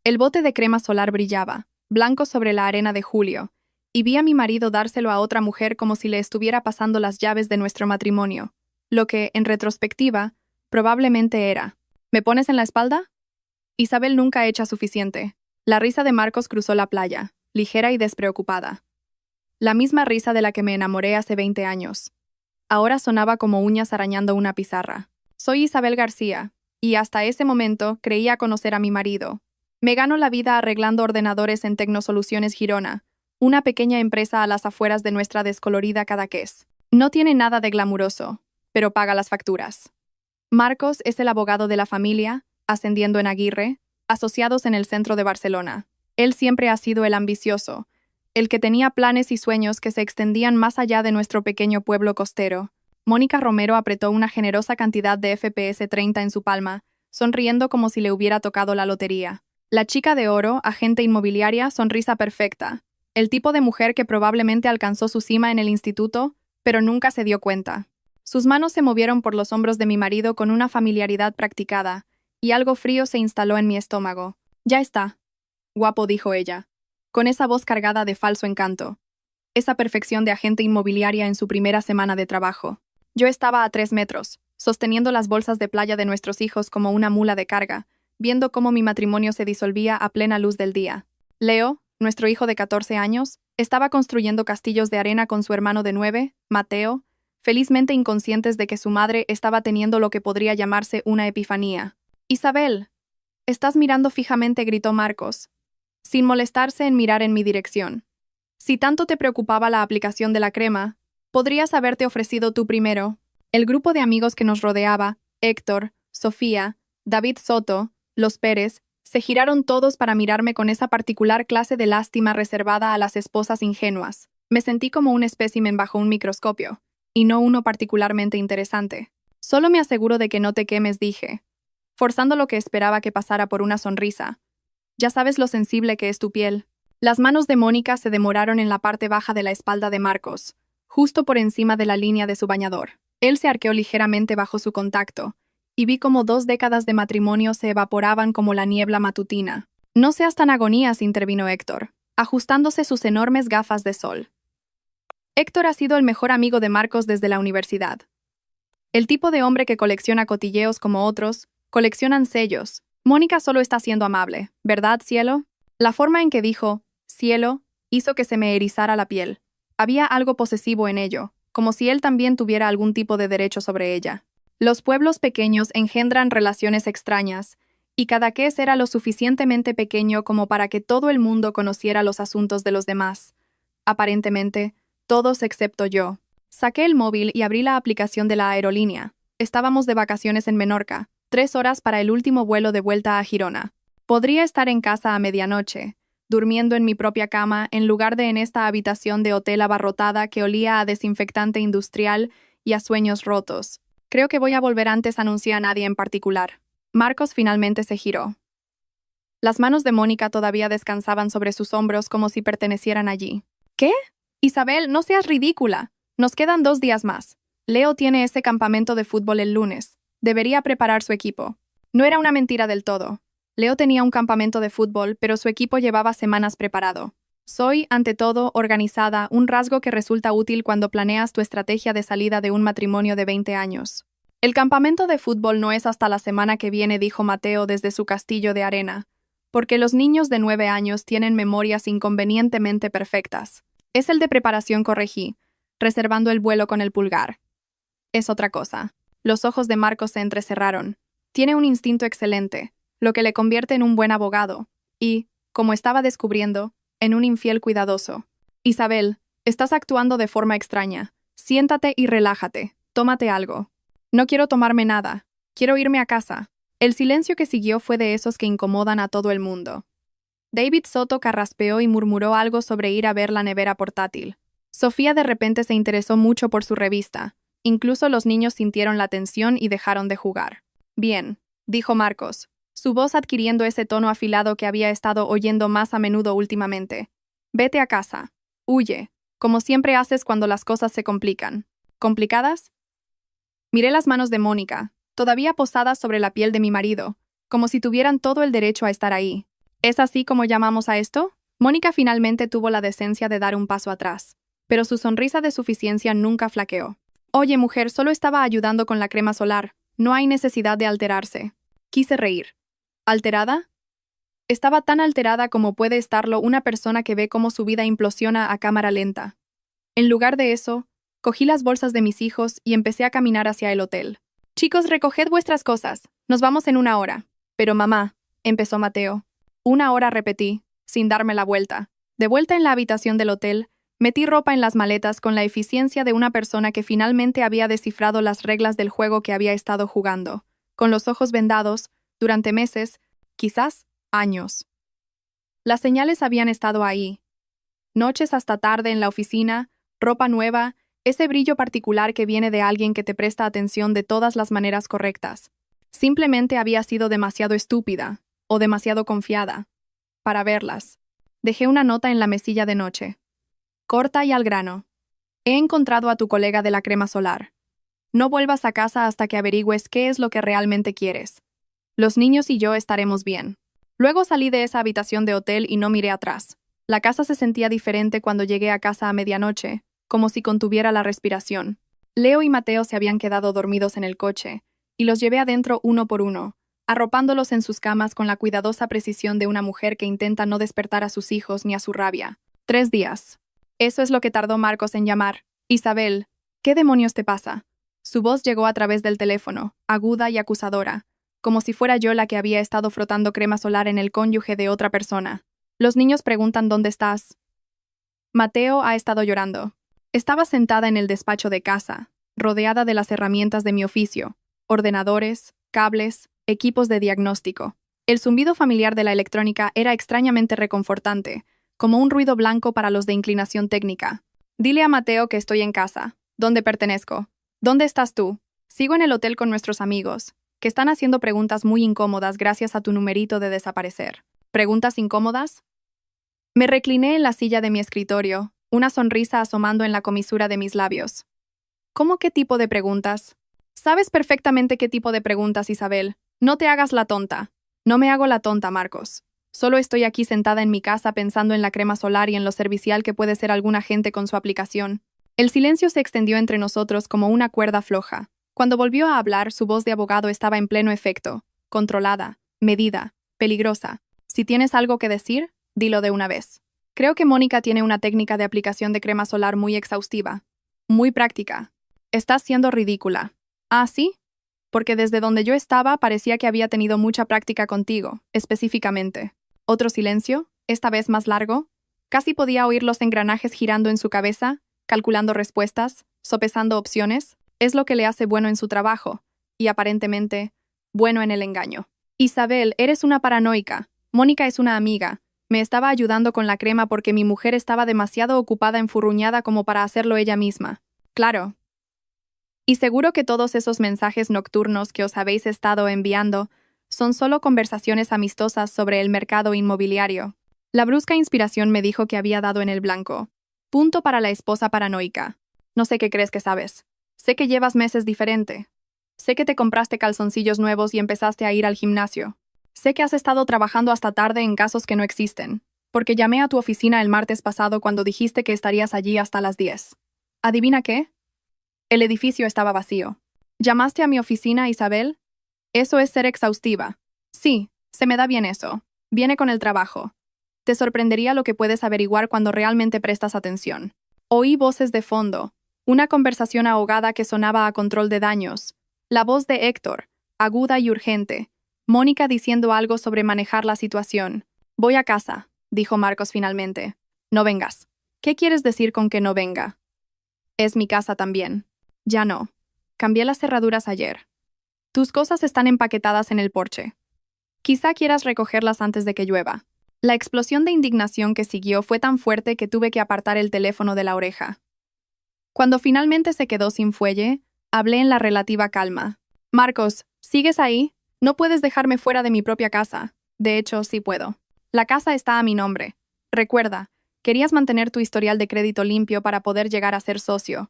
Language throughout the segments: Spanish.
El bote de crema solar brillaba, blanco sobre la arena de julio, y vi a mi marido dárselo a otra mujer como si le estuviera pasando las llaves de nuestro matrimonio, lo que, en retrospectiva, probablemente era. ¿Me pones en la espalda? Isabel nunca echa suficiente. La risa de Marcos cruzó la playa, ligera y despreocupada. La misma risa de la que me enamoré hace 20 años. Ahora sonaba como uñas arañando una pizarra. Soy Isabel García, y hasta ese momento creía conocer a mi marido. Me gano la vida arreglando ordenadores en Tecnosoluciones Girona, una pequeña empresa a las afueras de nuestra descolorida Cadaqués. No tiene nada de glamuroso, pero paga las facturas. Marcos es el abogado de la familia, ascendiendo en Aguirre, asociados en el centro de Barcelona. Él siempre ha sido el ambicioso, el que tenía planes y sueños que se extendían más allá de nuestro pequeño pueblo costero. Mónica Romero apretó una generosa cantidad de FPS 30 en su palma, sonriendo como si le hubiera tocado la lotería. La chica de oro, agente inmobiliaria, sonrisa perfecta. El tipo de mujer que probablemente alcanzó su cima en el instituto, pero nunca se dio cuenta. Sus manos se movieron por los hombros de mi marido con una familiaridad practicada, y algo frío se instaló en mi estómago. Ya está. Guapo, dijo ella, con esa voz cargada de falso encanto. Esa perfección de agente inmobiliaria en su primera semana de trabajo. Yo estaba a 3 metros, sosteniendo las bolsas de playa de nuestros hijos como una mula de carga, viendo cómo mi matrimonio se disolvía a plena luz del día. Leo, nuestro hijo de 14 años, estaba construyendo castillos de arena con su hermano de 9, Mateo, felizmente inconscientes de que su madre estaba teniendo lo que podría llamarse una epifanía. «Isabel, estás mirando fijamente», gritó Marcos, sin molestarse en mirar en mi dirección. «Si tanto te preocupaba la aplicación de la crema, podrías haberte ofrecido tú primero». El grupo de amigos que nos rodeaba, Héctor, Sofía, David Soto, los Pérez, se giraron todos para mirarme con esa particular clase de lástima reservada a las esposas ingenuas. Me sentí como un espécimen bajo un microscopio, y no uno particularmente interesante. «Solo me aseguro de que no te quemes», dije, forzando lo que esperaba que pasara por una sonrisa. «Ya sabes lo sensible que es tu piel». Las manos de Mónica se demoraron en la parte baja de la espalda de Marcos, justo por encima de la línea de su bañador. Él se arqueó ligeramente bajo su contacto, y vi cómo 2 décadas de matrimonio se evaporaban como la niebla matutina. «No seas tan agonías», intervino Héctor, ajustándose sus enormes gafas de sol. Héctor ha sido el mejor amigo de Marcos desde la universidad. El tipo de hombre que colecciona cotilleos como otros, coleccionan sellos. Mónica solo está siendo amable, ¿verdad, cielo? La forma en que dijo «cielo» hizo que se me erizara la piel. Había algo posesivo en ello, como si él también tuviera algún tipo de derecho sobre ella. Los pueblos pequeños engendran relaciones extrañas, y Cadaqués era lo suficientemente pequeño como para que todo el mundo conociera los asuntos de los demás. Aparentemente, todos excepto yo. Saqué el móvil y abrí la aplicación de la aerolínea. Estábamos de vacaciones en Menorca, 3 horas para el último vuelo de vuelta a Girona. Podría estar en casa a medianoche, durmiendo en mi propia cama en lugar de en esta habitación de hotel abarrotada que olía a desinfectante industrial y a sueños rotos. «Creo que voy a volver antes», anunció a nadie en particular. Marcos finalmente se giró. Las manos de Mónica todavía descansaban sobre sus hombros como si pertenecieran allí. «¿Qué? Isabel, no seas ridícula. Nos quedan 2 días más. Leo tiene ese campamento de fútbol el lunes. Debería preparar su equipo». No era una mentira del todo. Leo tenía un campamento de fútbol, pero su equipo llevaba semanas preparado. Soy, ante todo, organizada, un rasgo que resulta útil cuando planeas tu estrategia de salida de un matrimonio de 20 años. «El campamento de fútbol no es hasta la semana que viene», dijo Mateo desde su castillo de arena, «porque los niños de 9 años tienen memorias inconvenientemente perfectas». «Es el de preparación», corregí, reservando el vuelo con el pulgar. «Es otra cosa». Los ojos de Marcos se entrecerraron. «Tiene un instinto excelente, lo que le convierte en un buen abogado, y, como estaba descubriendo, en un infiel cuidadoso. Isabel, estás actuando de forma extraña. Siéntate y relájate. Tómate algo». «No quiero tomarme nada. Quiero irme a casa». El silencio que siguió fue de esos que incomodan a todo el mundo. David Soto carraspeó y murmuró algo sobre ir a ver la nevera portátil. Sofía de repente se interesó mucho por su revista. Incluso los niños sintieron la tensión y dejaron de jugar. «Bien», dijo Marcos, su voz adquiriendo ese tono afilado que había estado oyendo más a menudo últimamente. «Vete a casa. Huye, como siempre haces cuando las cosas se complican». «¿Complicadas?». Miré las manos de Mónica, todavía posadas sobre la piel de mi marido, como si tuvieran todo el derecho a estar ahí. ¿Es así como llamamos a esto? Mónica finalmente tuvo la decencia de dar un paso atrás, pero su sonrisa de suficiencia nunca flaqueó. Oye, mujer, solo estaba ayudando con la crema solar. No hay necesidad de alterarse. Quise reír. ¿Alterada? Estaba tan alterada como puede estarlo una persona que ve cómo su vida implosiona a cámara lenta. En lugar de eso, cogí las bolsas de mis hijos y empecé a caminar hacia el hotel. Chicos, recoged vuestras cosas. Nos vamos en 1 hora. Pero mamá, empezó Mateo. 1 hora, repetí, sin darme la vuelta. De vuelta en la habitación del hotel, metí ropa en las maletas con la eficiencia de una persona que finalmente había descifrado las reglas del juego que había estado jugando, con los ojos vendados, durante meses, quizás años. Las señales habían estado ahí. Noches hasta tarde en la oficina, ropa nueva, ese brillo particular que viene de alguien que te presta atención de todas las maneras correctas. Simplemente había sido demasiado estúpida, o demasiado confiada, para verlas. Dejé una nota en la mesilla de noche. Corta y al grano. He encontrado a tu colega de la crema solar. No vuelvas a casa hasta que averigües qué es lo que realmente quieres. Los niños y yo estaremos bien. Luego salí de esa habitación de hotel y no miré atrás. La casa se sentía diferente cuando llegué a casa a medianoche, como si contuviera la respiración. Leo y Mateo se habían quedado dormidos en el coche, y los llevé adentro uno por uno, arropándolos en sus camas con la cuidadosa precisión de una mujer que intenta no despertar a sus hijos ni a su rabia. 3 días. Eso es lo que tardó Marcos en llamar. Isabel, ¿qué demonios te pasa? Su voz llegó a través del teléfono, aguda y acusadora, como si fuera yo la que había estado frotando crema solar en el cónyuge de otra persona. Los niños preguntan dónde estás. Mateo ha estado llorando. Estaba sentada en el despacho de casa, rodeada de las herramientas de mi oficio, ordenadores, cables, equipos de diagnóstico. El zumbido familiar de la electrónica era extrañamente reconfortante, como un ruido blanco para los de inclinación técnica. Dile a Mateo que estoy en casa. ¿Dónde pertenezco? ¿Dónde estás tú? Sigo en el hotel con nuestros amigos, que están haciendo preguntas muy incómodas gracias a tu numerito de desaparecer. ¿Preguntas incómodas? Me recliné en la silla de mi escritorio, una sonrisa asomando en la comisura de mis labios. ¿Cómo qué tipo de preguntas? Sabes perfectamente qué tipo de preguntas, Isabel. No te hagas la tonta. No me hago la tonta, Marcos. Solo estoy aquí sentada en mi casa pensando en la crema solar y en lo servicial que puede ser alguna gente con su aplicación. El silencio se extendió entre nosotros como una cuerda floja. Cuando volvió a hablar, su voz de abogado estaba en pleno efecto, controlada, medida, peligrosa. Si tienes algo que decir, dilo de una vez. Creo que Mónica tiene una técnica de aplicación de crema solar muy exhaustiva, muy práctica. Estás siendo ridícula. ¿Ah, sí? Porque desde donde yo estaba parecía que había tenido mucha práctica contigo, específicamente. Otro silencio, esta vez más largo. Casi podía oír los engranajes girando en su cabeza, calculando respuestas, sopesando opciones. Es lo que le hace bueno en su trabajo, y aparentemente, bueno en el engaño. Isabel, eres una paranoica. Mónica es una amiga. Me estaba ayudando con la crema porque mi mujer estaba demasiado ocupada enfurruñada como para hacerlo ella misma. Claro. Y seguro que todos esos mensajes nocturnos que os habéis estado enviando son solo conversaciones amistosas sobre el mercado inmobiliario. La brusca inspiración me dijo que había dado en el blanco. Punto para la esposa paranoica. No sé qué crees que sabes. Sé que llevas meses diferente. Sé que te compraste calzoncillos nuevos y empezaste a ir al gimnasio. Sé que has estado trabajando hasta tarde en casos que no existen, porque llamé a tu oficina el martes pasado cuando dijiste que estarías allí hasta las 10. ¿Adivina qué? El edificio estaba vacío. ¿Llamaste a mi oficina, Isabel? Eso es ser exhaustiva. Sí, se me da bien eso. Viene con el trabajo. Te sorprendería lo que puedes averiguar cuando realmente prestas atención. Oí voces de fondo, una conversación ahogada que sonaba a control de daños, la voz de Héctor, aguda y urgente, Mónica diciendo algo sobre manejar la situación. Voy a casa, dijo Marcos finalmente. No vengas. ¿Qué quieres decir con que no venga? Es mi casa también. Ya no. Cambié las cerraduras ayer. Tus cosas están empaquetadas en el porche. Quizá quieras recogerlas antes de que llueva. La explosión de indignación que siguió fue tan fuerte que tuve que apartar el teléfono de la oreja. Cuando finalmente se quedó sin fuelle, hablé en la relativa calma. Marcos, ¿sigues ahí? No puedes dejarme fuera de mi propia casa. De hecho, sí puedo. La casa está a mi nombre. Recuerda, querías mantener tu historial de crédito limpio para poder llegar a ser socio.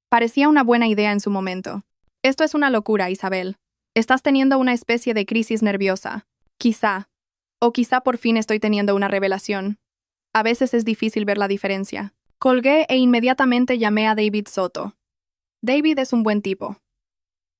Parecía una buena idea en su momento. Esto es una locura, Isabel. Estás teniendo una especie de crisis nerviosa. Quizá. O quizá por fin estoy teniendo una revelación. A veces es difícil ver la diferencia. Colgué e inmediatamente llamé a David Soto. David es un buen tipo.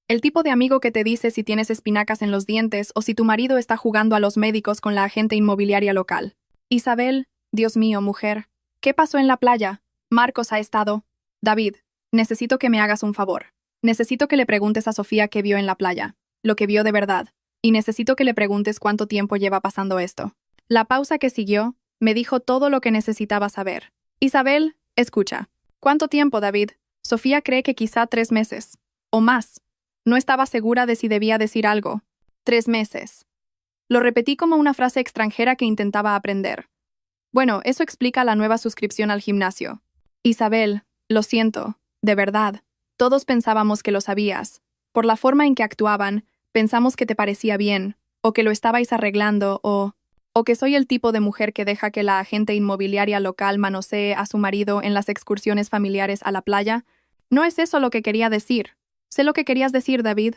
El tipo de amigo que te dice si tienes espinacas en los dientes o si tu marido está jugando a los médicos con la agente inmobiliaria local. Isabel, Dios mío, mujer. ¿Qué pasó en la playa? Marcos ha estado. David, necesito que me hagas un favor. Necesito que le preguntes a Sofía qué vio en la playa, lo que vio de verdad, y necesito que le preguntes cuánto tiempo lleva pasando esto. La pausa que siguió me dijo todo lo que necesitaba saber. Isabel, escucha. ¿Cuánto tiempo, David? Sofía cree que quizá 3 meses. O más. No estaba segura de si debía decir algo. 3 meses. Lo repetí como una frase extranjera que intentaba aprender. Bueno, eso explica la nueva suscripción al gimnasio. Isabel, lo siento, de verdad. Todos pensábamos que lo sabías. Por la forma en que actuaban, pensamos que te parecía bien, o que lo estabais arreglando, o que soy el tipo de mujer que deja que la agente inmobiliaria local manosee a su marido en las excursiones familiares a la playa. No es eso lo que quería decir. Sé lo que querías decir, David.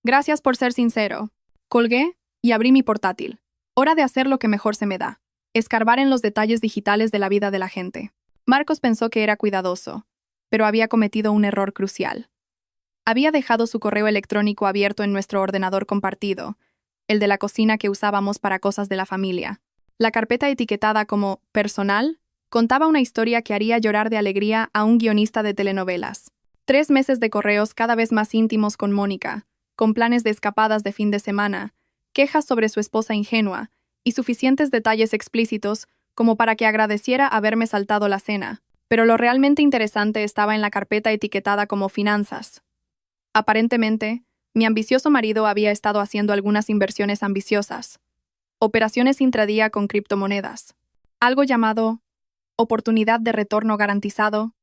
Gracias por ser sincero. Colgué y abrí mi portátil. Hora de hacer lo que mejor se me da. Escarbar en los detalles digitales de la vida de la gente. Marcos pensó que era cuidadoso, pero había cometido un error crucial. Había dejado su correo electrónico abierto en nuestro ordenador compartido, el de la cocina que usábamos para cosas de la familia. La carpeta etiquetada como «personal» contaba una historia que haría llorar de alegría a un guionista de telenovelas. 3 meses de correos cada vez más íntimos con Mónica, con planes de escapadas de fin de semana, quejas sobre su esposa ingenua y suficientes detalles explícitos como para que agradeciera haberme saltado la cena. Pero lo realmente interesante estaba en la carpeta etiquetada como finanzas. Aparentemente, mi ambicioso marido había estado haciendo algunas inversiones ambiciosas. Operaciones intradía con criptomonedas. Algo llamado oportunidad de retorno garantizado,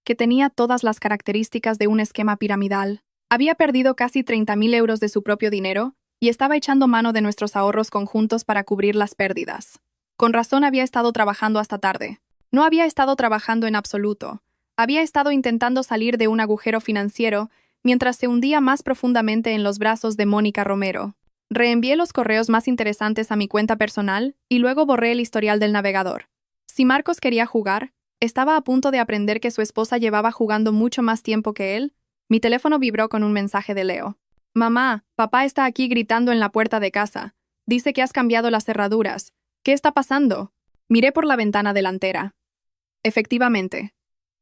que tenía todas las características de un esquema piramidal. Había perdido casi 30.000 euros de su propio dinero y estaba echando mano de nuestros ahorros conjuntos para cubrir las pérdidas. Con razón había estado trabajando hasta tarde. No había estado trabajando en absoluto. Había estado intentando salir de un agujero financiero mientras se hundía más profundamente en los brazos de Mónica Romero. Reenvié los correos más interesantes a mi cuenta personal y luego borré el historial del navegador. Si Marcos quería jugar, estaba a punto de aprender que su esposa llevaba jugando mucho más tiempo que él. Mi teléfono vibró con un mensaje de Leo. «Mamá, papá está aquí gritando en la puerta de casa. Dice que has cambiado las cerraduras. ¿Qué está pasando?» Miré por la ventana delantera. Efectivamente.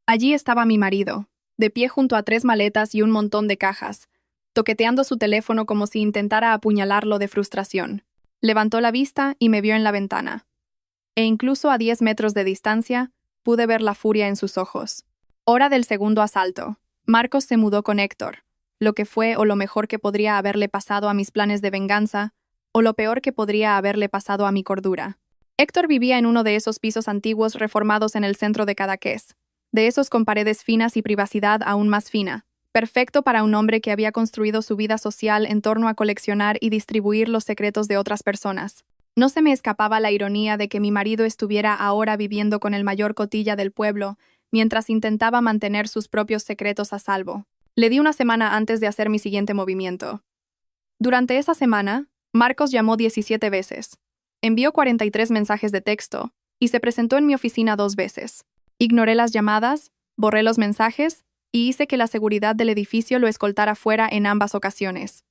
Allí estaba mi marido, de pie junto a 3 maletas y un montón de cajas, toqueteando su teléfono como si intentara apuñalarlo de frustración. Levantó la vista y me vio en la ventana. E incluso a 10 metros de distancia, pude ver la furia en sus ojos. Hora del segundo asalto. Marcos se mudó con Héctor, lo que fue o lo mejor que podría haberle pasado a mis planes de venganza, o lo peor que podría haberle pasado a mi cordura. Héctor vivía en uno de esos pisos antiguos reformados en el centro de Cadaqués, de esos con paredes finas y privacidad aún más fina, perfecto para un hombre que había construido su vida social en torno a coleccionar y distribuir los secretos de otras personas. No se me escapaba la ironía de que mi marido estuviera ahora viviendo con el mayor cotilla del pueblo, mientras intentaba mantener sus propios secretos a salvo. Le di una semana antes de hacer mi siguiente movimiento. Durante esa semana, Marcos llamó 17 veces. Envió 43 mensajes de texto y se presentó en mi oficina 2 veces. Ignoré las llamadas, borré los mensajes y hice que la seguridad del edificio lo escoltara fuera en ambas ocasiones.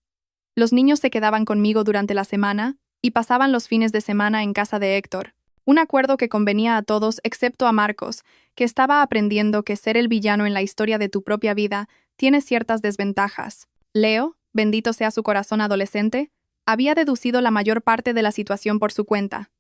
Los niños se quedaban conmigo durante la semana y pasaban los fines de semana en casa de Héctor, un acuerdo que convenía a todos excepto a Marcos, que estaba aprendiendo que ser el villano en la historia de tu propia vida tiene ciertas desventajas. Leo, bendito sea su corazón adolescente, había deducido la mayor parte de la situación por su cuenta.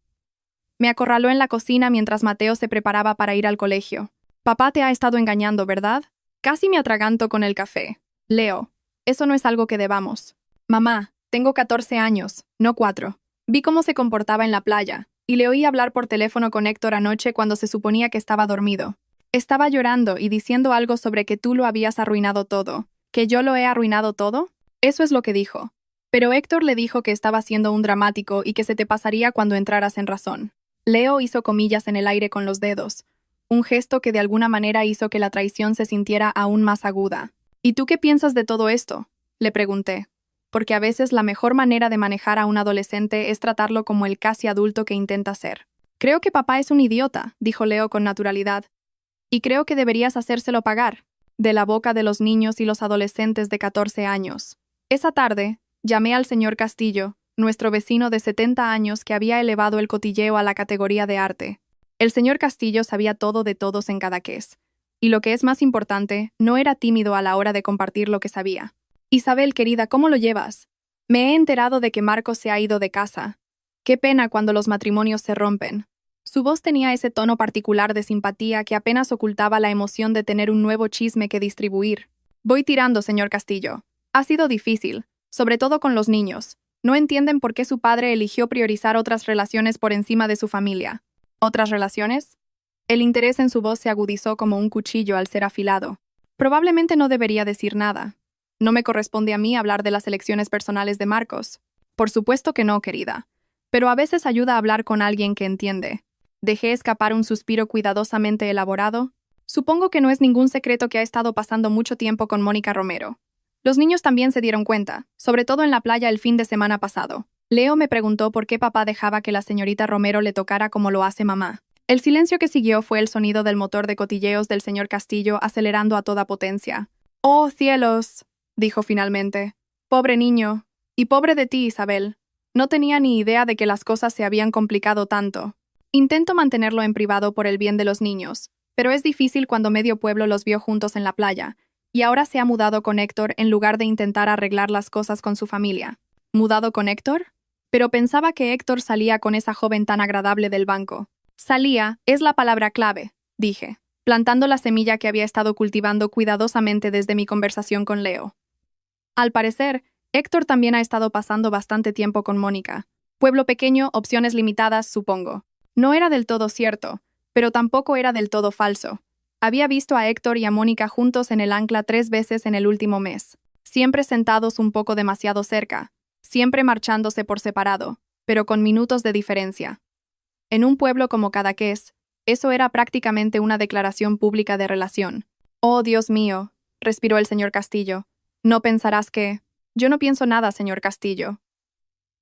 Me acorraló en la cocina mientras Mateo se preparaba para ir al colegio. «Papá te ha estado engañando, ¿verdad?» Casi me atraganto con el café. «Leo, eso no es algo que debamos». «Mamá, tengo 14 años, no 4. Vi cómo se comportaba en la playa, y le oí hablar por teléfono con Héctor anoche cuando se suponía que estaba dormido. Estaba llorando y diciendo algo sobre que tú lo habías arruinado todo. ¿Que yo lo he arruinado todo?» Eso es lo que dijo. Pero Héctor le dijo que estaba siendo un dramático y que se te pasaría cuando entraras en razón. Leo hizo comillas en el aire con los dedos, un gesto que de alguna manera hizo que la traición se sintiera aún más aguda. «¿Y tú qué piensas de todo esto?», le pregunté. porque a veces la mejor manera de manejar a un adolescente es tratarlo como el casi adulto que intenta ser. Creo que papá es un idiota, dijo Leo con naturalidad. Y creo que deberías hacérselo pagar, de la boca de los niños y los adolescentes de 14 años. Esa tarde, llamé al señor Castillo, nuestro vecino de 70 años que había elevado el cotilleo a la categoría de arte. El señor Castillo sabía todo de todos en Cadaqués. Y lo que es más importante, no era tímido a la hora de compartir lo que sabía. Isabel, querida, ¿cómo lo llevas? Me he enterado de que Marcos se ha ido de casa. Qué pena cuando los matrimonios se rompen. Su voz tenía ese tono particular de simpatía que apenas ocultaba la emoción de tener un nuevo chisme que distribuir. Voy tirando, señor Castillo. Ha sido difícil, sobre todo con los niños. No entienden por qué su padre eligió priorizar otras relaciones por encima de su familia. ¿Otras relaciones? El interés en su voz se agudizó como un cuchillo al ser afilado. Probablemente no debería decir nada. No me corresponde a mí hablar de las elecciones personales de Marcos. Por supuesto que no, querida. Pero a veces ayuda a hablar con alguien que entiende. Dejé escapar un suspiro cuidadosamente elaborado. Supongo que no es ningún secreto que ha estado pasando mucho tiempo con Mónica Romero. Los niños también se dieron cuenta, sobre todo en la playa el fin de semana pasado. Leo me preguntó por qué papá dejaba que la señorita Romero le tocara como lo hace mamá. El silencio que siguió fue el sonido del motor de cotilleos del señor Castillo acelerando a toda potencia. «¡Oh, cielos!», dijo finalmente. «Pobre niño. Y pobre de ti, Isabel. No tenía ni idea de que las cosas se habían complicado tanto. Intento mantenerlo en privado por el bien de los niños, pero es difícil cuando medio pueblo los vio juntos en la playa, y ahora se ha mudado con Héctor en lugar de intentar arreglar las cosas con su familia». ¿Mudado con Héctor? Pero pensaba que Héctor salía con esa joven tan agradable del banco. Salía, es la palabra clave, dije, plantando la semilla que había estado cultivando cuidadosamente desde mi conversación con Leo. Al parecer, Héctor también ha estado pasando bastante tiempo con Mónica. Pueblo pequeño, opciones limitadas, supongo. No era del todo cierto, pero tampoco era del todo falso. Había visto a Héctor y a Mónica juntos en el Ancla 3 veces en el último mes, siempre sentados un poco demasiado cerca, siempre marchándose por separado, pero con minutos de diferencia. En un pueblo como Cadaqués, eso era prácticamente una declaración pública de relación. «Oh, Dios mío», respiró el señor Castillo. «No pensarás que...». «Yo no pienso nada, señor Castillo.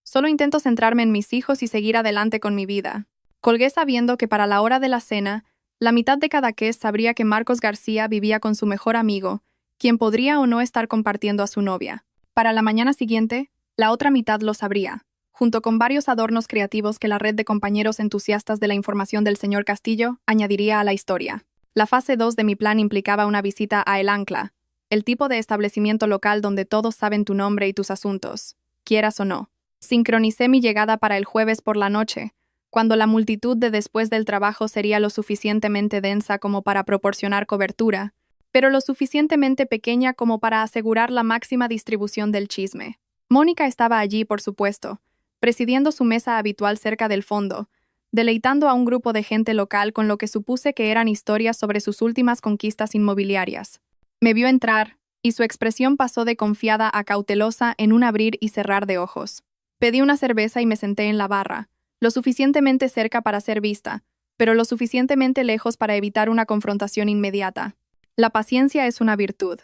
Solo intento centrarme en mis hijos y seguir adelante con mi vida». Colgué sabiendo que para la hora de la cena, la mitad de Cadaqués sabría que Marcos García vivía con su mejor amigo, quien podría o no estar compartiendo a su novia. Para la mañana siguiente, la otra mitad lo sabría, junto con varios adornos creativos que la red de compañeros entusiastas de la información del señor Castillo añadiría a la historia. La fase 2 de mi plan implicaba una visita a El Ancla, el tipo de establecimiento local donde todos saben tu nombre y tus asuntos, quieras o no. Sincronicé mi llegada para el jueves por la noche, cuando la multitud de después del trabajo sería lo suficientemente densa como para proporcionar cobertura, pero lo suficientemente pequeña como para asegurar la máxima distribución del chisme. Mónica estaba allí, por supuesto, presidiendo su mesa habitual cerca del fondo, deleitando a un grupo de gente local con lo que supuse que eran historias sobre sus últimas conquistas inmobiliarias. Me vio entrar, y su expresión pasó de confiada a cautelosa en un abrir y cerrar de ojos. Pedí una cerveza y me senté en la barra, lo suficientemente cerca para ser vista, pero lo suficientemente lejos para evitar una confrontación inmediata. La paciencia es una virtud,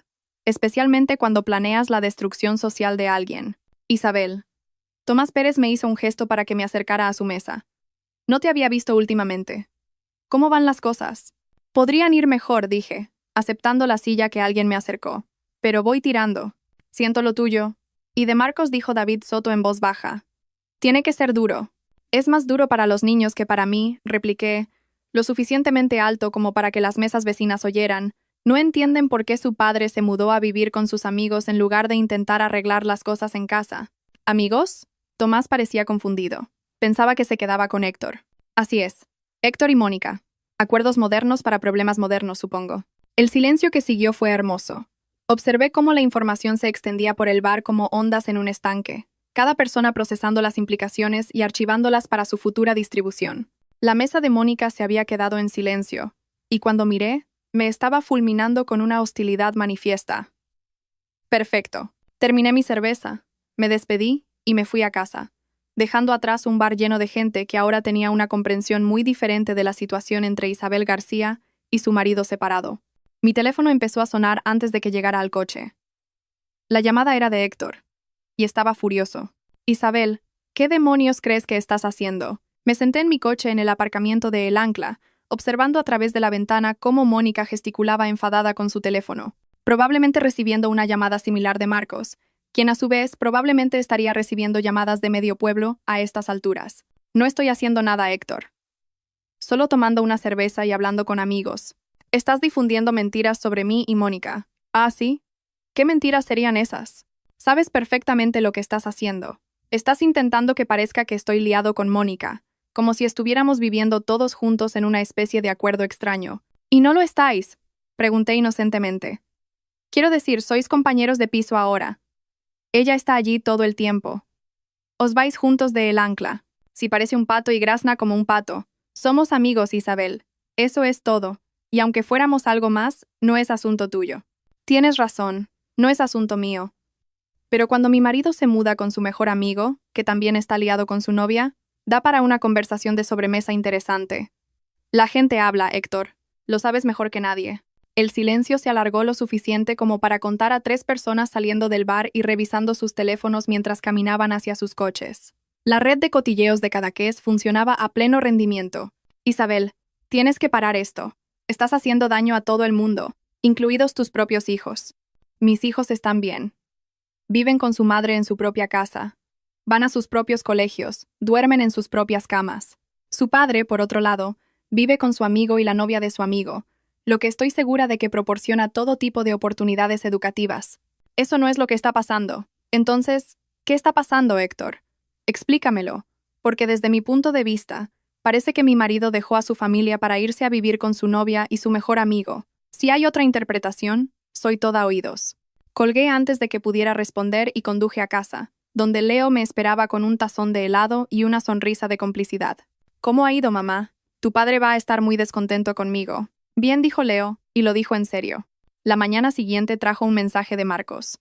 especialmente cuando planeas la destrucción social de alguien. Isabel. Tomás Pérez me hizo un gesto para que me acercara a su mesa. No te había visto últimamente. ¿Cómo van las cosas? Podrían ir mejor, dije, aceptando la silla que alguien me acercó. Pero voy tirando. Siento lo tuyo. Y de Marcos, dijo David Soto en voz baja. Tiene que ser duro. Es más duro para los niños que para mí, repliqué, lo suficientemente alto como para que las mesas vecinas oyeran. No entienden por qué su padre se mudó a vivir con sus amigos en lugar de intentar arreglar las cosas en casa. ¿Amigos? Tomás parecía confundido. Pensaba que se quedaba con Héctor. Así es. Héctor y Mónica. Acuerdos modernos para problemas modernos, supongo. El silencio que siguió fue hermoso. Observé cómo la información se extendía por el bar como ondas en un estanque, cada persona procesando las implicaciones y archivándolas para su futura distribución. La mesa de Mónica se había quedado en silencio, y cuando miré, me estaba fulminando con una hostilidad manifiesta. Perfecto. Terminé mi cerveza, me despedí y me fui a casa, dejando atrás un bar lleno de gente que ahora tenía una comprensión muy diferente de la situación entre Isabel García y su marido separado. Mi teléfono empezó a sonar antes de que llegara al coche. La llamada era de Héctor, y estaba furioso. Isabel, ¿qué demonios crees que estás haciendo? Me senté en mi coche en el aparcamiento de El Ancla, observando a través de la ventana cómo Mónica gesticulaba enfadada con su teléfono, probablemente recibiendo una llamada similar de Marcos, quien a su vez probablemente estaría recibiendo llamadas de medio pueblo a estas alturas. No estoy haciendo nada, Héctor. Solo tomando una cerveza y hablando con amigos. Estás difundiendo mentiras sobre mí y Mónica. ¿Ah, sí? ¿Qué mentiras serían esas? Sabes perfectamente lo que estás haciendo. Estás intentando que parezca que estoy liado con Mónica, como si estuviéramos viviendo todos juntos en una especie de acuerdo extraño. ¿Y no lo estáis? Pregunté inocentemente. Quiero decir, sois compañeros de piso ahora. Ella está allí todo el tiempo. Os vais juntos de El Ancla. Si parece un pato y grazna como un pato. Somos amigos, Isabel. Eso es todo. Y aunque fuéramos algo más, no es asunto tuyo. Tienes razón, no es asunto mío. Pero cuando mi marido se muda con su mejor amigo, que también está liado con su novia, da para una conversación de sobremesa interesante. La gente habla, Héctor. Lo sabes mejor que nadie. El silencio se alargó lo suficiente como para contar a 3 personas saliendo del bar y revisando sus teléfonos mientras caminaban hacia sus coches. La red de cotilleos de Cadaqués funcionaba a pleno rendimiento. Isabel, tienes que parar esto. Estás haciendo daño a todo el mundo, incluidos tus propios hijos. Mis hijos están bien. Viven con su madre en su propia casa. Van a sus propios colegios, duermen en sus propias camas. Su padre, por otro lado, vive con su amigo y la novia de su amigo, lo que estoy segura de que proporciona todo tipo de oportunidades educativas. Eso no es lo que está pasando. Entonces, ¿qué está pasando, Héctor? Explícamelo, porque desde mi punto de vista, parece que mi marido dejó a su familia para irse a vivir con su novia y su mejor amigo. Si hay otra interpretación, soy toda oídos. Colgué antes de que pudiera responder y conduje a casa, donde Leo me esperaba con un tazón de helado y una sonrisa de complicidad. ¿Cómo ha ido, mamá? Tu padre va a estar muy descontento conmigo. Bien, dijo Leo, y lo dijo en serio. La mañana siguiente trajo un mensaje de Marcos.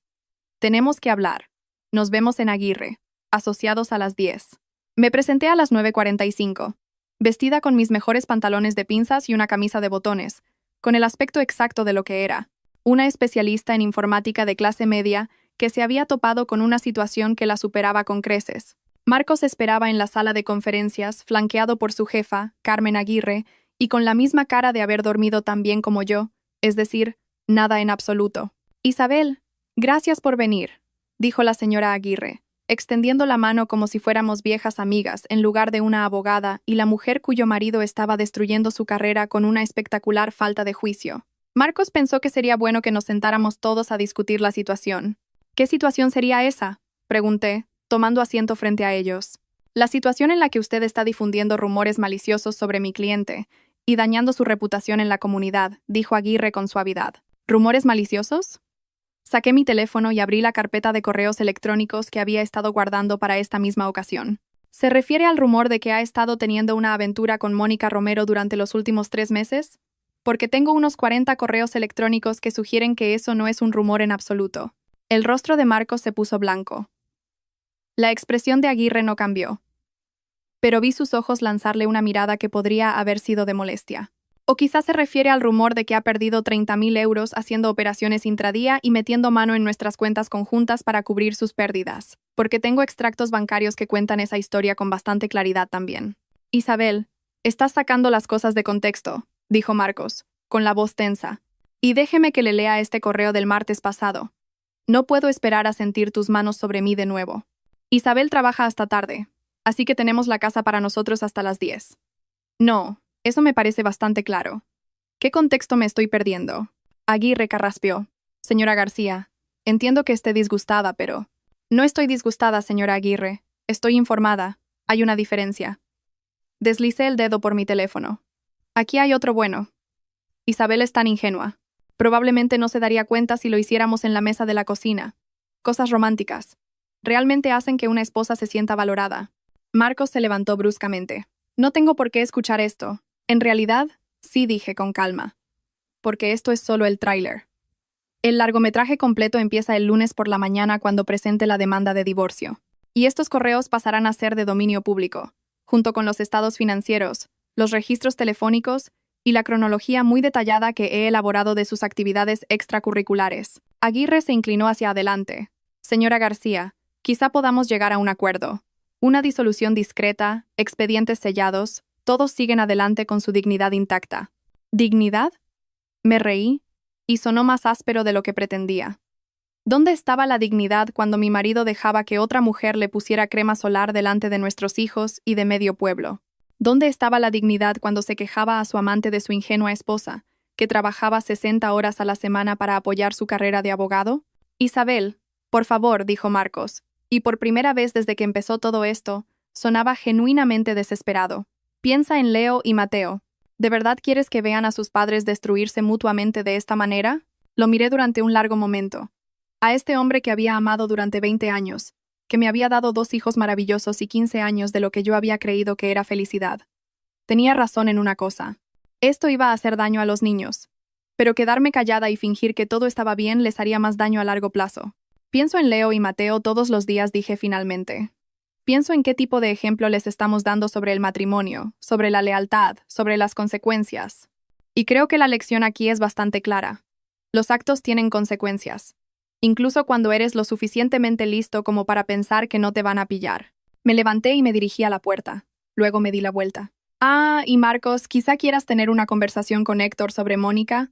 Tenemos que hablar. Nos vemos en Aguirre. Asociados a las 10. Me presenté a las 9:45, vestida con mis mejores pantalones de pinzas y una camisa de botones, con el aspecto exacto de lo que era, una especialista en informática de clase media que se había topado con una situación que la superaba con creces. Marcos esperaba en la sala de conferencias, flanqueado por su jefa, Carmen Aguirre, y con la misma cara de haber dormido tan bien como yo, es decir, nada en absoluto. Isabel, gracias por venir, dijo la señora Aguirre, extendiendo la mano como si fuéramos viejas amigas en lugar de una abogada y la mujer cuyo marido estaba destruyendo su carrera con una espectacular falta de juicio. Marcos pensó que sería bueno que nos sentáramos todos a discutir la situación. ¿Qué situación sería esa?, pregunté, tomando asiento frente a ellos. La situación en la que usted está difundiendo rumores maliciosos sobre mi cliente y dañando su reputación en la comunidad, dijo Aguirre con suavidad. ¿Rumores maliciosos? Saqué mi teléfono y abrí la carpeta de correos electrónicos que había estado guardando para esta misma ocasión. ¿Se refiere al rumor de que ha estado teniendo una aventura con Mónica Romero durante los últimos 3 meses? Porque tengo unos 40 correos electrónicos que sugieren que eso no es un rumor en absoluto. El rostro de Marcos se puso blanco. La expresión de Aguirre no cambió, pero vi sus ojos lanzarle una mirada que podría haber sido de molestia. O quizás se refiere al rumor de que ha perdido 30.000 euros haciendo operaciones intradía y metiendo mano en nuestras cuentas conjuntas para cubrir sus pérdidas, porque tengo extractos bancarios que cuentan esa historia con bastante claridad también. Isabel, estás sacando las cosas de contexto, dijo Marcos, con la voz tensa. Y déjeme que le lea este correo del martes pasado. No puedo esperar a sentir tus manos sobre mí de nuevo. Isabel trabaja hasta tarde, así que tenemos la casa para nosotros hasta las 10. No. Eso me parece bastante claro. ¿Qué contexto me estoy perdiendo? Aguirre carraspeó. Señora García, entiendo que esté disgustada, pero... No estoy disgustada, señora Aguirre. Estoy informada. Hay una diferencia. Deslicé el dedo por mi teléfono. Aquí hay otro bueno. Isabel es tan ingenua. Probablemente no se daría cuenta si lo hiciéramos en la mesa de la cocina. Cosas románticas. Realmente hacen que una esposa se sienta valorada. Marcos se levantó bruscamente. No tengo por qué escuchar esto. En realidad, sí, dije con calma. Porque esto es solo el tráiler. El largometraje completo empieza el lunes por la mañana cuando presente la demanda de divorcio. Y estos correos pasarán a ser de dominio público, junto con los estados financieros, los registros telefónicos y la cronología muy detallada que he elaborado de sus actividades extracurriculares. Aguirre se inclinó hacia adelante. Señora García, Quizá podamos llegar a un acuerdo. Una disolución discreta, expedientes sellados, todos siguen adelante con su dignidad intacta. ¿Dignidad? Me reí, y sonó más áspero de lo que pretendía. ¿Dónde estaba la dignidad cuando mi marido dejaba que otra mujer le pusiera crema solar delante de nuestros hijos y de medio pueblo? ¿Dónde estaba la dignidad cuando se quejaba a su amante de su ingenua esposa, que trabajaba 60 horas a la semana para apoyar su carrera de abogado? Isabel, por favor, dijo Marcos, y por primera vez desde que empezó todo esto, sonaba genuinamente desesperado. Piensa en Leo y Mateo. ¿De verdad quieres que vean a sus padres destruirse mutuamente de esta manera? Lo miré durante un largo momento. A este hombre que había amado durante 20 años, que me había dado 2 hijos maravillosos y 15 años de lo que yo había creído que era felicidad. Tenía razón en una cosa. Esto iba a hacer daño a los niños. Pero quedarme callada y fingir que todo estaba bien les haría más daño a largo plazo. Pienso en Leo y Mateo todos los días, dije finalmente. Pienso en qué tipo de ejemplo les estamos dando sobre el matrimonio, sobre la lealtad, sobre las consecuencias. Y creo que la lección aquí es bastante clara. Los actos tienen consecuencias. Incluso cuando eres lo suficientemente listo como para pensar que no te van a pillar. Me levanté y me dirigí a la puerta. Luego me di la vuelta. Ah, y Marcos, quizá quieras tener una conversación con Héctor sobre Mónica.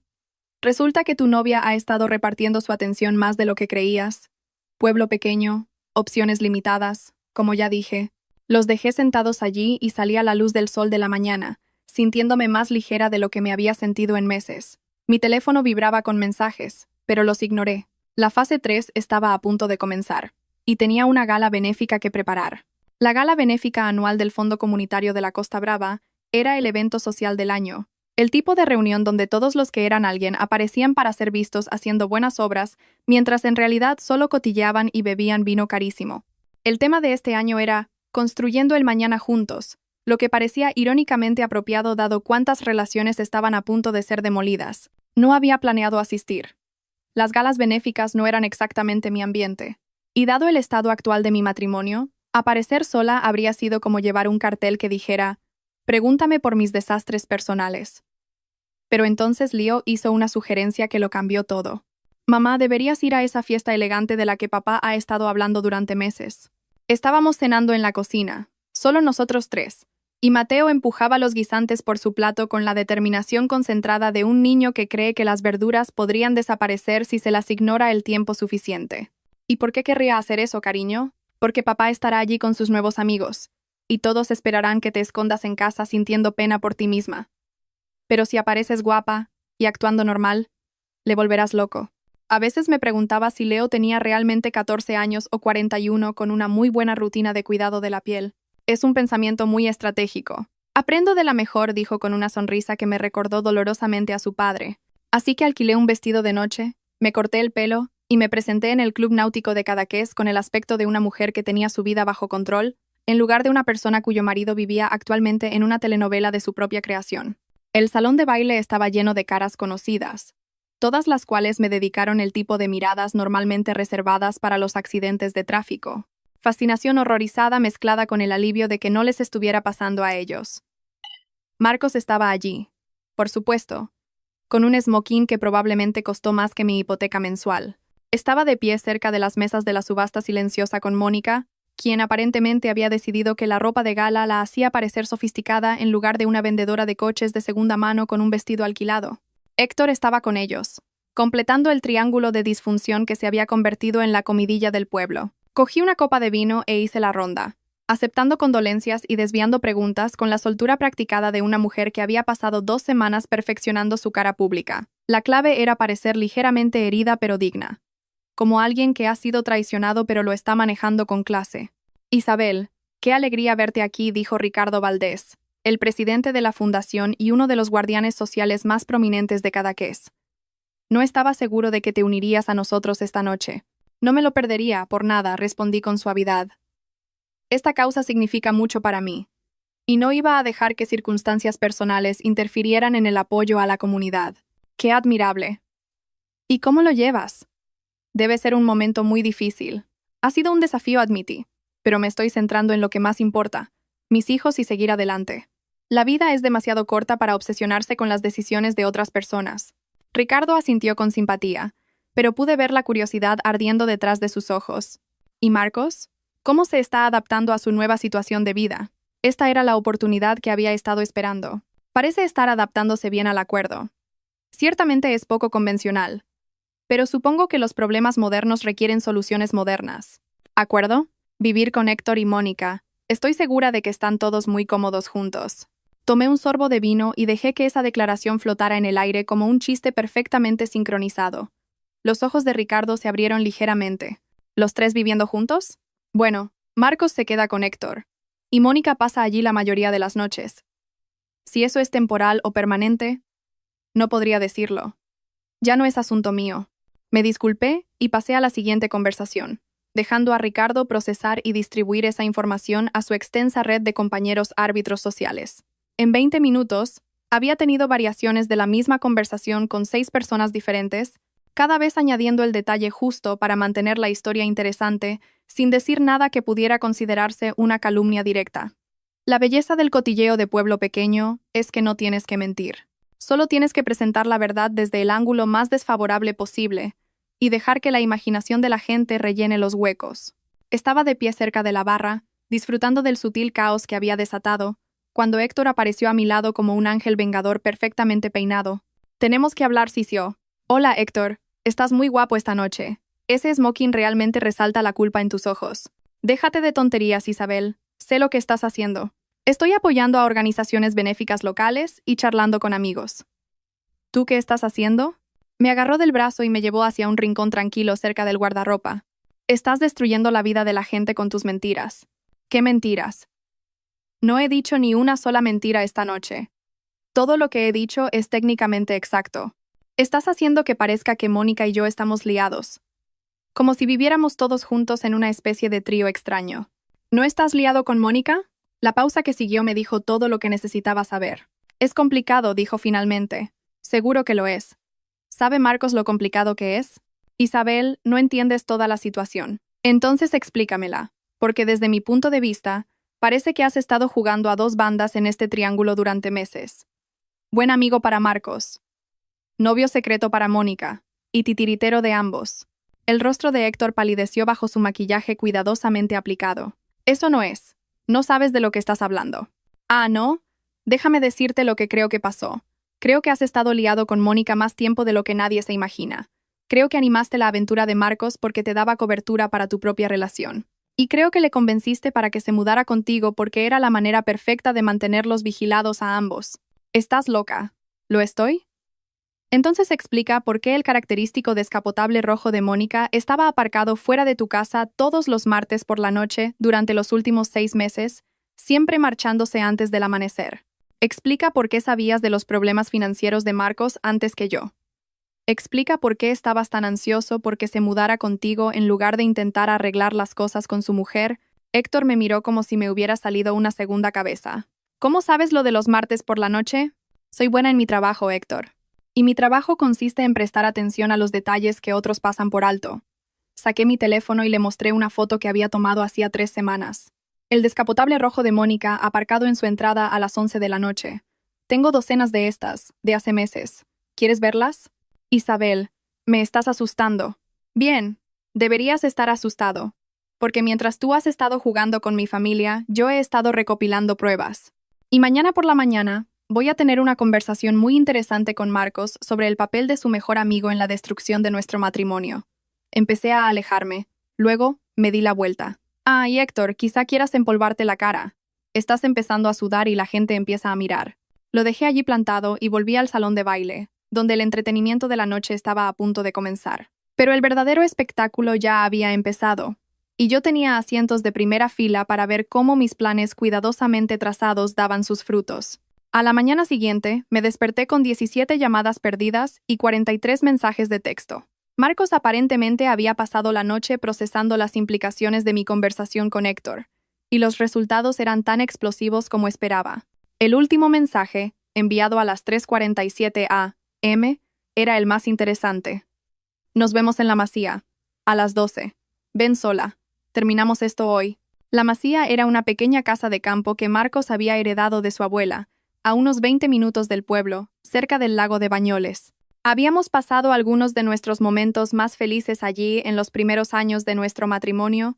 Resulta que tu novia ha estado repartiendo su atención más de lo que creías. Pueblo pequeño, opciones limitadas, como ya dije. Los dejé sentados allí y salí a la luz del sol de la mañana, sintiéndome más ligera de lo que me había sentido en meses. Mi teléfono vibraba con mensajes, pero los ignoré. La fase 3 estaba a punto de comenzar, y tenía una gala benéfica que preparar. La gala benéfica anual del Fondo Comunitario de la Costa Brava era el evento social del año, el tipo de reunión donde todos los que eran alguien aparecían para ser vistos haciendo buenas obras, mientras en realidad solo cotilleaban y bebían vino carísimo. El tema de este año era «Construyendo el mañana juntos», lo que parecía irónicamente apropiado dado cuántas relaciones estaban a punto de ser demolidas. No había planeado asistir. Las galas benéficas no eran exactamente mi ambiente. Y dado el estado actual de mi matrimonio, aparecer sola habría sido como llevar un cartel que dijera «Pregúntame por mis desastres personales». Pero entonces Leo hizo una sugerencia que lo cambió todo. «Mamá, deberías ir a esa fiesta elegante de la que papá ha estado hablando durante meses». Estábamos cenando en la cocina, solo nosotros 3, y Mateo empujaba los guisantes por su plato con la determinación concentrada de un niño que cree que las verduras podrían desaparecer si se las ignora el tiempo suficiente. ¿Y por qué querría hacer eso, cariño? Porque papá estará allí con sus nuevos amigos, y todos esperarán que te escondas en casa sintiendo pena por ti misma. Pero si apareces guapa y actuando normal, le volverás loco. A veces me preguntaba si Leo tenía realmente 14 años o 41 con una muy buena rutina de cuidado de la piel. Es un pensamiento muy estratégico. Aprendo de la mejor, dijo con una sonrisa que me recordó dolorosamente a su padre. Así que alquilé un vestido de noche, me corté el pelo y me presenté en el Club Náutico de Cadaqués con el aspecto de una mujer que tenía su vida bajo control, en lugar de una persona cuyo marido vivía actualmente en una telenovela de su propia creación. El salón de baile estaba lleno de caras conocidas, todas las cuales me dedicaron el tipo de miradas normalmente reservadas para los accidentes de tráfico. Fascinación horrorizada mezclada con el alivio de que no les estuviera pasando a ellos. Marcos estaba allí, por supuesto, con un smoking que probablemente costó más que mi hipoteca mensual. Estaba de pie cerca de las mesas de la subasta silenciosa con Mónica, quien aparentemente había decidido que la ropa de gala la hacía parecer sofisticada en lugar de una vendedora de coches de segunda mano con un vestido alquilado. Héctor estaba con ellos, completando el triángulo de disfunción que se había convertido en la comidilla del pueblo. Cogí una copa de vino e hice la ronda, aceptando condolencias y desviando preguntas con la soltura practicada de una mujer que había pasado 2 semanas perfeccionando su cara pública. La clave era parecer ligeramente herida pero digna, como alguien que ha sido traicionado pero lo está manejando con clase. Isabel, qué alegría verte aquí, dijo Ricardo Valdés, el presidente de la fundación y uno de los guardianes sociales más prominentes de Cadaqués. No estaba seguro de que te unirías a nosotros esta noche. No me lo perdería, por nada, respondí con suavidad. Esta causa significa mucho para mí, y no iba a dejar que circunstancias personales interfirieran en el apoyo a la comunidad. ¡Qué admirable! ¿Y cómo lo llevas? Debe ser un momento muy difícil. Ha sido un desafío, admití, pero me estoy centrando en lo que más importa, mis hijos y seguir adelante. La vida es demasiado corta para obsesionarse con las decisiones de otras personas. Ricardo asintió con simpatía, pero pude ver la curiosidad ardiendo detrás de sus ojos. ¿Y Marcos? ¿Cómo se está adaptando a su nueva situación de vida? Esta era la oportunidad que había estado esperando. Parece estar adaptándose bien al acuerdo. Ciertamente es poco convencional, pero supongo que los problemas modernos requieren soluciones modernas. ¿Acuerdo? Vivir con Héctor y Mónica. Estoy segura de que están todos muy cómodos juntos. Tomé un sorbo de vino y dejé que esa declaración flotara en el aire como un chiste perfectamente sincronizado. Los ojos de Ricardo se abrieron ligeramente. ¿Los tres viviendo juntos? Bueno, Marcos se queda con Héctor, y Mónica pasa allí la mayoría de las noches. Si eso es temporal o permanente, no podría decirlo. Ya no es asunto mío. Me disculpé y pasé a la siguiente conversación, dejando a Ricardo procesar y distribuir esa información a su extensa red de compañeros árbitros sociales. En 20 minutos, había tenido variaciones de la misma conversación con 6 personas diferentes, cada vez añadiendo el detalle justo para mantener la historia interesante, sin decir nada que pudiera considerarse una calumnia directa. La belleza del cotilleo de pueblo pequeño es que no tienes que mentir. Solo tienes que presentar la verdad desde el ángulo más desfavorable posible y dejar que la imaginación de la gente rellene los huecos. Estaba de pie cerca de la barra, disfrutando del sutil caos que había desatado, cuando Héctor apareció a mi lado como un ángel vengador perfectamente peinado. «Tenemos que hablar, Sicio». «Hola, Héctor. Estás muy guapo esta noche. Ese smoking realmente resalta la culpa en tus ojos. Déjate de tonterías, Isabel. Sé lo que estás haciendo». Estoy apoyando a organizaciones benéficas locales y charlando con amigos. ¿Tú qué estás haciendo? Me agarró del brazo y me llevó hacia un rincón tranquilo cerca del guardarropa. Estás destruyendo la vida de la gente con tus mentiras. ¿Qué mentiras? No he dicho ni una sola mentira esta noche. Todo lo que he dicho es técnicamente exacto. Estás haciendo que parezca que Mónica y yo estamos liados. Como si viviéramos todos juntos en una especie de trío extraño. ¿No estás liado con Mónica? La pausa que siguió me dijo todo lo que necesitaba saber. Es complicado, dijo finalmente. Seguro que lo es. ¿Sabe Marcos lo complicado que es? Isabel, no entiendes toda la situación. Entonces explícamela, porque desde mi punto de vista, parece que has estado jugando a 2 bandas en este triángulo durante meses. Buen amigo para Marcos. Novio secreto para Mónica. Y titiritero de ambos. El rostro de Héctor palideció bajo su maquillaje cuidadosamente aplicado. Eso no es. No sabes de lo que estás hablando. Ah, ¿no? Déjame decirte lo que creo que pasó. Creo que has estado liado con Mónica más tiempo de lo que nadie se imagina. Creo que animaste la aventura de Marcos porque te daba cobertura para tu propia relación. Y creo que le convenciste para que se mudara contigo porque era la manera perfecta de mantenerlos vigilados a ambos. Estás loca. ¿Lo estoy? Entonces explica por qué el característico descapotable rojo de Mónica estaba aparcado fuera de tu casa todos los martes por la noche durante los últimos 6 meses, siempre marchándose antes del amanecer. Explica por qué sabías de los problemas financieros de Marcos antes que yo. Explica por qué estabas tan ansioso porque se mudara contigo en lugar de intentar arreglar las cosas con su mujer. Héctor me miró como si me hubiera salido una segunda cabeza. ¿Cómo sabes lo de los martes por la noche? Soy buena en mi trabajo, Héctor. Y mi trabajo consiste en prestar atención a los detalles que otros pasan por alto. Saqué mi teléfono y le mostré una foto que había tomado hacía 3 semanas. El descapotable rojo de Mónica aparcado en su entrada a las 11 de la noche. Tengo docenas de estas, de hace meses. ¿Quieres verlas? Isabel, me estás asustando. Bien, deberías estar asustado. Porque mientras tú has estado jugando con mi familia, yo he estado recopilando pruebas. Y mañana por la mañana, voy a tener una conversación muy interesante con Marcos sobre el papel de su mejor amigo en la destrucción de nuestro matrimonio. Empecé a alejarme. Luego, me di la vuelta. Ah, y Héctor, quizá quieras empolvarte la cara. Estás empezando a sudar y la gente empieza a mirar. Lo dejé allí plantado y volví al salón de baile, donde el entretenimiento de la noche estaba a punto de comenzar. Pero el verdadero espectáculo ya había empezado, y yo tenía asientos de primera fila para ver cómo mis planes cuidadosamente trazados daban sus frutos. A la mañana siguiente, me desperté con 17 llamadas perdidas y 43 mensajes de texto. Marcos aparentemente había pasado la noche procesando las implicaciones de mi conversación con Héctor, y los resultados eran tan explosivos como esperaba. El último mensaje, enviado a las 3:47 a.m., era el más interesante. Nos vemos en la Masía. A las 12. Ven sola. Terminamos esto hoy. La Masía era una pequeña casa de campo que Marcos había heredado de su abuela, a unos 20 minutos del pueblo, cerca del lago de Bañoles. Habíamos pasado algunos de nuestros momentos más felices allí en los primeros años de nuestro matrimonio,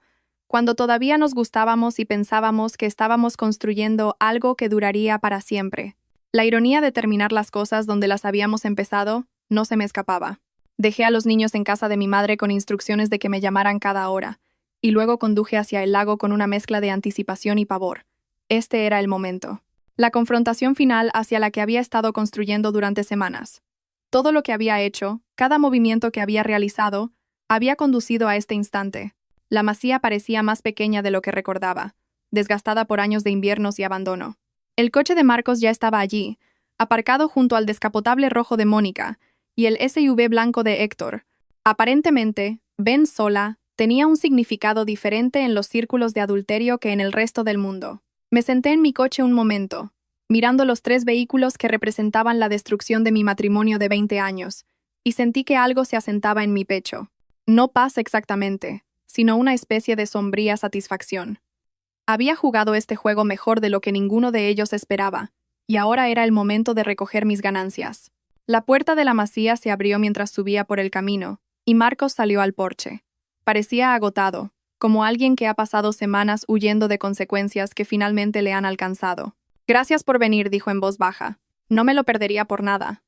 cuando todavía nos gustábamos y pensábamos que estábamos construyendo algo que duraría para siempre. La ironía de terminar las cosas donde las habíamos empezado no se me escapaba. Dejé a los niños en casa de mi madre con instrucciones de que me llamaran cada hora, y luego conduje hacia el lago con una mezcla de anticipación y pavor. Este era el momento. La confrontación final hacia la que había estado construyendo durante semanas. Todo lo que había hecho, cada movimiento que había realizado, había conducido a este instante. La masía parecía más pequeña de lo que recordaba, desgastada por años de inviernos y abandono. El coche de Marcos ya estaba allí, aparcado junto al descapotable rojo de Mónica y el SUV blanco de Héctor. Aparentemente, Ben sola tenía un significado diferente en los círculos de adulterio que en el resto del mundo. Me senté en mi coche un momento, mirando los 3 vehículos que representaban la destrucción de mi matrimonio de 20 años, y sentí que algo se asentaba en mi pecho. No paz exactamente, sino una especie de sombría satisfacción. Había jugado este juego mejor de lo que ninguno de ellos esperaba, y ahora era el momento de recoger mis ganancias. La puerta de la masía se abrió mientras subía por el camino, y Marcos salió al porche. Parecía agotado, como alguien que ha pasado semanas huyendo de consecuencias que finalmente le han alcanzado. «Gracias por venir», dijo en voz baja. «No me lo perdería por nada».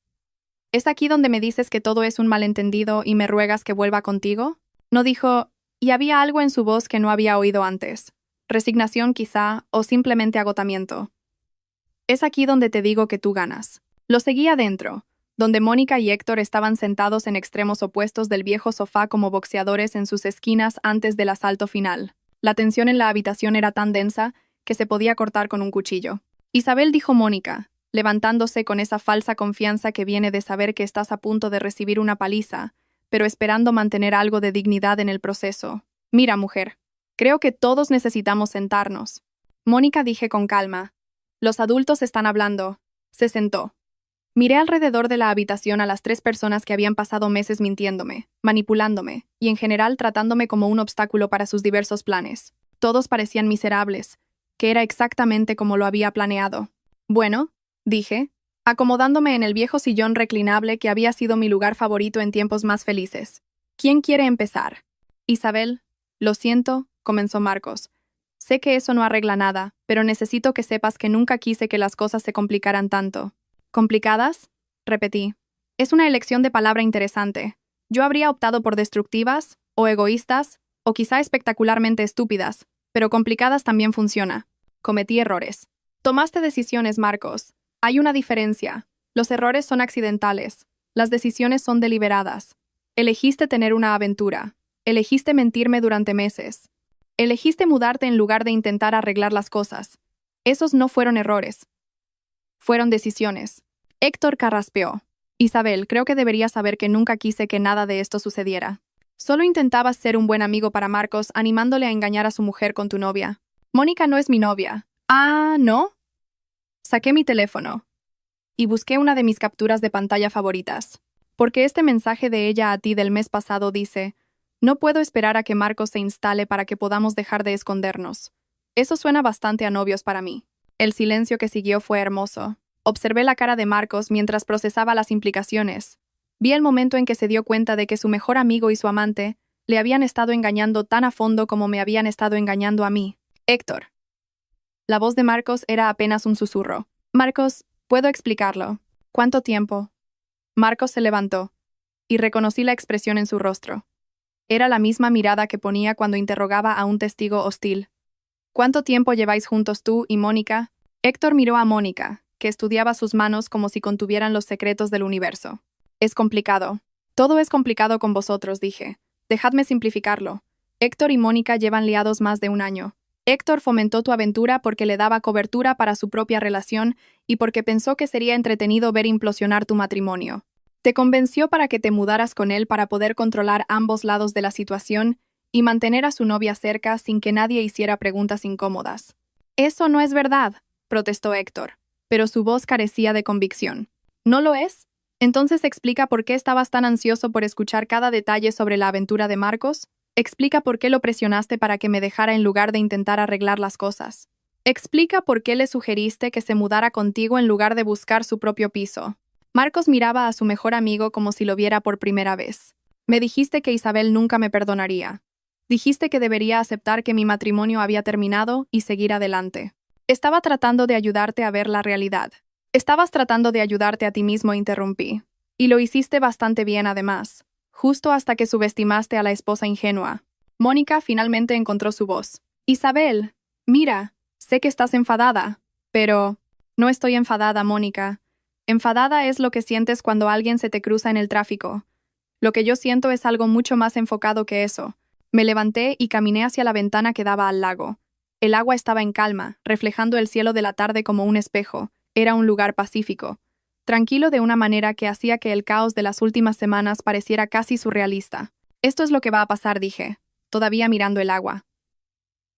«¿Es aquí donde me dices que todo es un malentendido y me ruegas que vuelva contigo?» No dijo, y había algo en su voz que no había oído antes. Resignación quizá, o simplemente agotamiento. «Es aquí donde te digo que tú ganas». Lo seguí adentro, donde Mónica y Héctor estaban sentados en extremos opuestos del viejo sofá como boxeadores en sus esquinas antes del asalto final. La tensión en la habitación era tan densa que se podía cortar con un cuchillo. «Isabel», dijo Mónica, levantándose con esa falsa confianza que viene de saber que estás a punto de recibir una paliza, pero esperando mantener algo de dignidad en el proceso. «Mira, mujer, creo que todos necesitamos sentarnos». «Mónica», dije con calma. «Los adultos están hablando». Se sentó. Miré alrededor de la habitación a las 3 personas que habían pasado meses mintiéndome, manipulándome, y en general tratándome como un obstáculo para sus diversos planes. Todos parecían miserables, que era exactamente como lo había planeado. «Bueno», dije, acomodándome en el viejo sillón reclinable que había sido mi lugar favorito en tiempos más felices. «¿Quién quiere empezar?» «Isabel». «Lo siento», comenzó Marcos. «Sé que eso no arregla nada, pero necesito que sepas que nunca quise que las cosas se complicaran tanto». «¿Complicadas?», repetí. Es una elección de palabra interesante. Yo habría optado por destructivas, o egoístas, o quizá espectacularmente estúpidas, pero complicadas también funciona. Cometí errores. Tomaste decisiones, Marcos. Hay una diferencia. Los errores son accidentales. Las decisiones son deliberadas. Elegiste tener una aventura. Elegiste mentirme durante meses. Elegiste mudarte en lugar de intentar arreglar las cosas. Esos no fueron errores. Fueron decisiones. Héctor carraspeó. «Isabel, creo que deberías saber que nunca quise que nada de esto sucediera. Solo intentabas ser un buen amigo para Marcos, animándole a engañar a su mujer con tu novia». «Mónica no es mi novia». «Ah, ¿no?» Saqué mi teléfono y busqué una de mis capturas de pantalla favoritas. Porque este mensaje de ella a ti del mes pasado dice: «No puedo esperar a que Marcos se instale para que podamos dejar de escondernos». Eso suena bastante a novios para mí. El silencio que siguió fue hermoso. Observé la cara de Marcos mientras procesaba las implicaciones. Vi el momento en que se dio cuenta de que su mejor amigo y su amante le habían estado engañando tan a fondo como me habían estado engañando a mí. «Héctor». La voz de Marcos era apenas un susurro. «Marcos, puedo explicarlo». «¿Cuánto tiempo?» Marcos se levantó, y reconocí la expresión en su rostro. Era la misma mirada que ponía cuando interrogaba a un testigo hostil. «¿Cuánto tiempo lleváis juntos tú y Mónica?» Héctor miró a Mónica, que estudiaba sus manos como si contuvieran los secretos del universo. «Es complicado». «Todo es complicado con vosotros», dije. «Dejadme simplificarlo. Héctor y Mónica llevan liados más de un año. Héctor fomentó tu aventura porque le daba cobertura para su propia relación y porque pensó que sería entretenido ver implosionar tu matrimonio. Te convenció para que te mudaras con él para poder controlar ambos lados de la situación y mantener a su novia cerca sin que nadie hiciera preguntas incómodas». «Eso no es verdad», protestó Héctor, pero su voz carecía de convicción. «¿No lo es? Entonces explica por qué estabas tan ansioso por escuchar cada detalle sobre la aventura de Marcos. Explica por qué lo presionaste para que me dejara en lugar de intentar arreglar las cosas. Explica por qué le sugeriste que se mudara contigo en lugar de buscar su propio piso». Marcos miraba a su mejor amigo como si lo viera por primera vez. «Me dijiste que Isabel nunca me perdonaría». Dijiste que debería aceptar que mi matrimonio había terminado y seguir adelante. Estaba tratando de ayudarte a ver la realidad. Estabas tratando de ayudarte a ti mismo, interrumpí. Y lo hiciste bastante bien además, justo hasta que subestimaste a la esposa ingenua. Mónica finalmente encontró su voz. Isabel, mira, sé que estás enfadada, pero… No estoy enfadada, Mónica. Enfadada es lo que sientes cuando alguien se te cruza en el tráfico. Lo que yo siento es algo mucho más enfocado que eso. Me levanté y caminé hacia la ventana que daba al lago. El agua estaba en calma, reflejando el cielo de la tarde como un espejo. Era un lugar pacífico, tranquilo de una manera que hacía que el caos de las últimas semanas pareciera casi surrealista. Esto es lo que va a pasar, dije, todavía mirando el agua.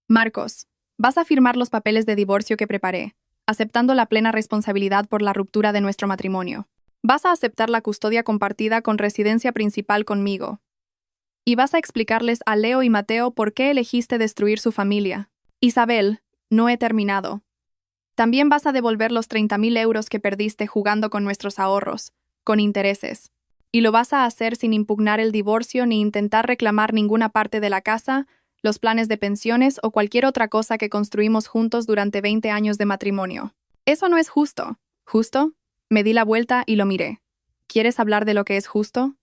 Marcos, vas a firmar los papeles de divorcio que preparé, aceptando la plena responsabilidad por la ruptura de nuestro matrimonio. Vas a aceptar la custodia compartida con residencia principal conmigo. Y vas a explicarles a Leo y Mateo por qué elegiste destruir su familia. Isabel, no he terminado. También vas a devolver los 30.000 euros que perdiste jugando con nuestros ahorros, con intereses. Y lo vas a hacer sin impugnar el divorcio ni intentar reclamar ninguna parte de la casa, los planes de pensiones o cualquier otra cosa que construimos juntos durante 20 años de matrimonio. Eso no es justo. ¿Justo? Me di la vuelta y lo miré. ¿Quieres hablar de lo que es justo?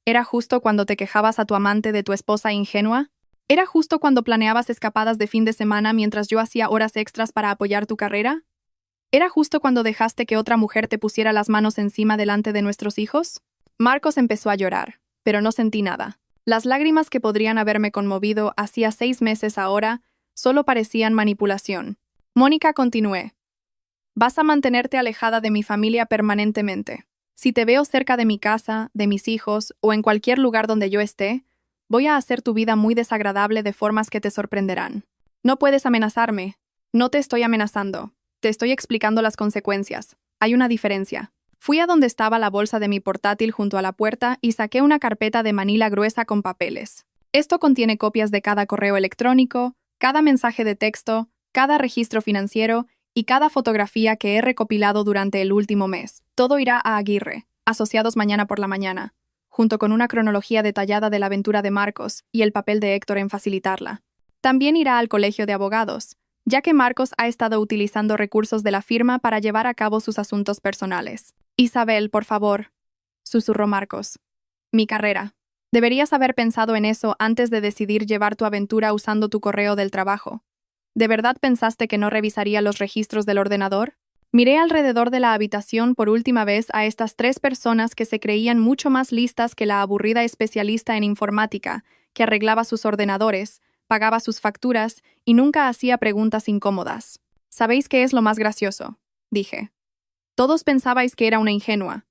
¿Era justo cuando te quejabas a tu amante de tu esposa ingenua? ¿Era justo cuando planeabas escapadas de fin de semana mientras yo hacía horas extras para apoyar tu carrera? ¿Era justo cuando dejaste que otra mujer te pusiera las manos encima delante de nuestros hijos? Marcos empezó a llorar, pero no sentí nada. Las lágrimas que podrían haberme conmovido hacía 6 meses ahora solo parecían manipulación. Mónica, continué. Vas a mantenerte alejada de mi familia permanentemente. Si te veo cerca de mi casa, de mis hijos o en cualquier lugar donde yo esté, voy a hacer tu vida muy desagradable de formas que te sorprenderán. No puedes amenazarme. No te estoy amenazando. Te estoy explicando las consecuencias. Hay una diferencia. Fui a donde estaba la bolsa de mi portátil junto a la puerta y saqué una carpeta de manila gruesa con papeles. Esto contiene copias de cada correo electrónico, cada mensaje de texto, cada registro financiero y cada fotografía que he recopilado durante el último mes. Todo irá a Aguirre, asociados mañana por la mañana, junto con una cronología detallada de la aventura de Marcos y el papel de Héctor en facilitarla. También irá al colegio de abogados, ya que Marcos ha estado utilizando recursos de la firma para llevar a cabo sus asuntos personales. Isabel, por favor, susurró Marcos. Mi carrera. Deberías haber pensado en eso antes de decidir llevar tu aventura usando tu correo del trabajo. ¿De verdad pensaste que no revisaría los registros del ordenador? Miré alrededor de la habitación por última vez a estas 3 personas que se creían mucho más listas que la aburrida especialista en informática, que arreglaba sus ordenadores, pagaba sus facturas y nunca hacía preguntas incómodas. ¿Sabéis qué es lo más gracioso?, dije. Todos pensabais que era una ingenua.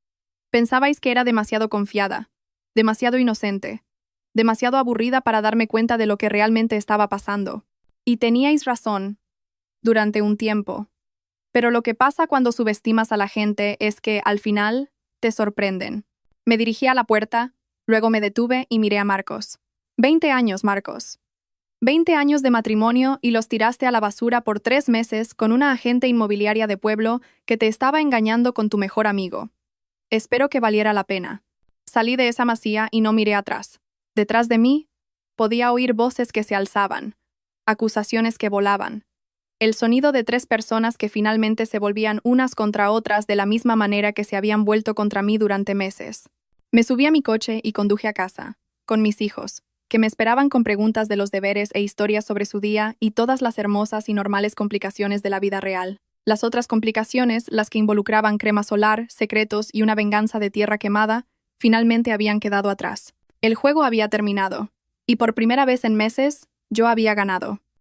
Pensabais que era demasiado confiada, demasiado inocente, demasiado aburrida para darme cuenta de lo que realmente estaba pasando. Y teníais razón, durante un tiempo. Pero lo que pasa cuando subestimas a la gente es que, al final, te sorprenden. Me dirigí a la puerta, luego me detuve y miré a Marcos. 20 años, Marcos. 20 años de matrimonio y los tiraste a la basura por 3 meses con una agente inmobiliaria de pueblo que te estaba engañando con tu mejor amigo. Espero que valiera la pena. Salí de esa masía y no miré atrás. Detrás de mí, podía oír voces que se alzaban, acusaciones que volaban. El sonido de 3 personas que finalmente se volvían unas contra otras de la misma manera que se habían vuelto contra mí durante meses. Me subí a mi coche y conduje a casa, con mis hijos, que me esperaban con preguntas de los deberes e historias sobre su día y todas las hermosas y normales complicaciones de la vida real. Las otras complicaciones, las que involucraban crema solar, secretos y una venganza de tierra quemada, finalmente habían quedado atrás. El juego había terminado, y por primera vez en meses, yo había ganado.